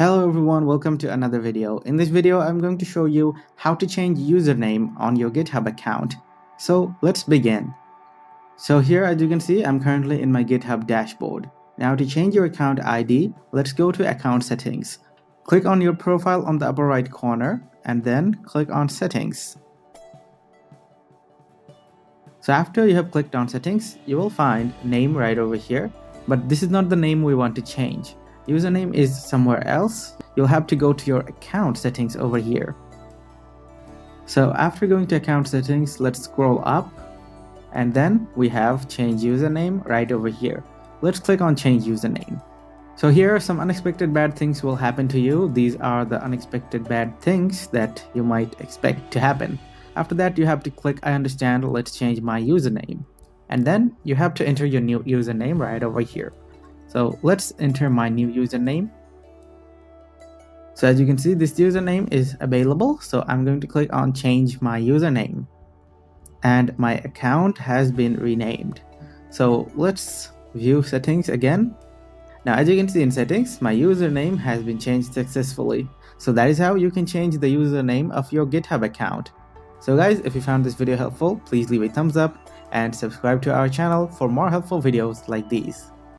Hello everyone, welcome to another video. In this video, I'm going to show you how to change username on your GitHub account. So let's begin. So here, as you can see, I'm currently in my GitHub dashboard. Now to change your account ID, let's go to account settings. Click on your profile on the upper right corner and then click on settings. So after you have clicked on settings, you will find name right over here, but this is not the name we want to change. Username is somewhere else. You'll have to go to your account settings over here. So after going to account settings, let's scroll up and then we have change username right over here. Let's click on change username. So here some unexpected bad things will happen to you. These are the unexpected bad things that you might expect to happen. After that, you have to click I understand, let's change my username. And then you have to enter your new username right over here. So let's enter my new username. So as you can see, this username is available. So I'm going to click on change my username. And my account has been renamed. So let's view settings again. Now as you can see in settings, my username has been changed successfully. So that is how you can change the username of your GitHub account. So guys, if you found this video helpful, please leave a thumbs up and subscribe to our channel for more helpful videos like these.